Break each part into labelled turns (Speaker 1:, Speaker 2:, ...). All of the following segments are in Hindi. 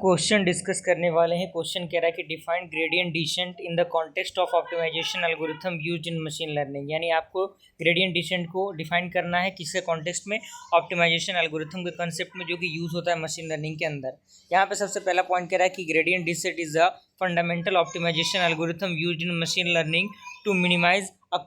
Speaker 1: क्वेश्चन डिस्कस करने वाले हैं। क्वेश्चन कह रहा है कि define gradient descent in the context of optimization algorithm used in machine learning. यानी आपको ग्रेडियंट डिसेंट को डिफाइन करना है किसके कॉन्टेक्स्ट में, ऑप्टिमाइजेशन एल्गोरिथम के कंसेप्ट में, जो कि यूज़ होता है मशीन लर्निंग के अंदर। यहाँ पे सबसे पहला पॉइंट कह रहा है कि gradient descent is a fundamental optimization algorithm used in machine learning to minimize a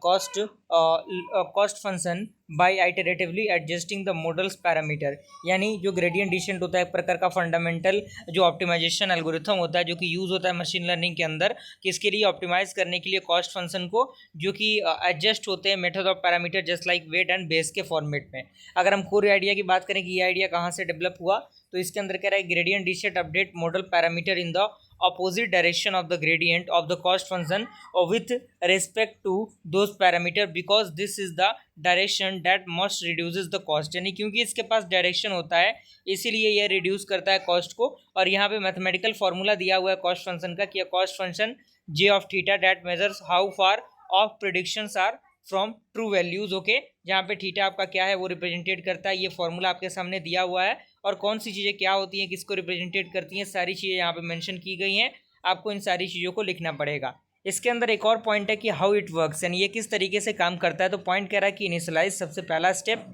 Speaker 1: cost function by iteratively adjusting the model's parameter। यानी जो ग्रेडियंट डिसेंट होता है एक प्रकार का फंडामेंटल जो ऑप्टिमाइजेशन एल्गोरिथम होता है, जो कि यूज़ होता है मशीन लर्निंग के अंदर, किसके लिए, ऑप्टिमाइज करने के लिए कॉस्ट फंक्शन को, जो कि एडजस्ट होते हैं method of parameter just like weight and base के फॉर्मेट में। अगर हम कोर आइडिया की बात करें कि ये आइडिया कहाँ से डेवलप हुआ, तो इसके अंदर कह रहा है gradient descent update model parameter in the opposite direction of the gradient of the cost function with respect to those parameter because this is the direction that most reduces the cost। यानी क्योंकि इसके पास डायरेक्शन होता है इसीलिए यह रिड्यूस करता है कॉस्ट को। और यहाँ पे मैथमेटिकल फॉर्मूला दिया हुआ है कॉस्ट फंक्शन का कि cost function j of theta that measures how far off predictions are from true values. Okay, जहाँ पे थीटा आपका क्या है वो रिप्रेजेंटेट करता है। ये फॉर्मूला आपके सामने दिया हुआ है और कौन सी चीज़ें क्या होती हैं, किसको रिप्रेजेंटेट करती हैं, सारी चीज़ें यहाँ पे मेंशन की गई हैं। आपको इन सारी चीज़ों को लिखना पड़ेगा। इसके अंदर एक और पॉइंट है कि हाउ इट वर्क्स, यानी ये किस तरीके से काम करता है। तो पॉइंट कह रहा है कि इनिशियलाइज सबसे पहला स्टेप,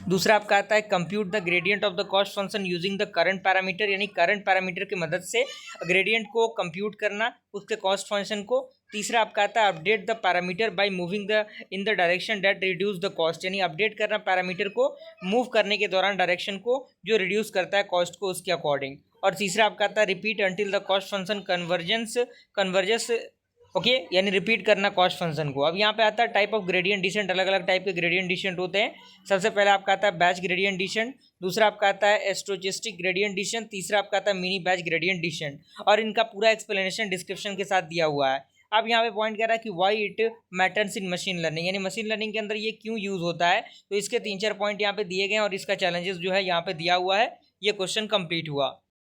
Speaker 1: दूसरा आपका आता है compute the gradient of the cost function using the current parameter, यानी करंट पैरामीटर की मदद से ग्रेडियंट को कंप्यूट करना उसके कॉस्ट फंक्शन को। तीसरा आपका आता है update the parameter by moving the in the direction that reduce the cost, यानी अपडेट करना पैरामीटर को मूव करने के दौरान डायरेक्शन को जो रिड्यूस करता है कॉस्ट को उसके अकॉर्डिंग। और तीसरा आपका आता है repeat until the cost function convergence. Okay, यानी रिपीट करना कॉस्ट फंक्शन को। अब यहाँ पे आता है टाइप ऑफ ग्रेडियंट डिसेंट, अलग अलग टाइप के ग्रेडियंट डिसेंट होते हैं। सबसे पहले आपका आता है बैच ग्रेडियंट डिसेंट, दूसरा आपका आता है स्टोचस्टिक ग्रेडियंट डिसेंट, तीसरा आपका आता है मिनी बैच ग्रेडियंट डिसेंट। और इनका पूरा एक्सप्लेनेशन डिस्क्रिप्शन के साथ दिया हुआ है। अब यहाँ पे पॉइंट कर रहा है कि why it matters in machine learning, यानी मशीन लर्निंग के अंदर ये क्यों यूज़ होता है। तो इसके 3-4 पॉइंट यहाँ पे दिए गए हैं और इसका चैलेंजेस जो है यहाँ पे दिया हुआ है। ये क्वेश्चन कंप्लीट हुआ।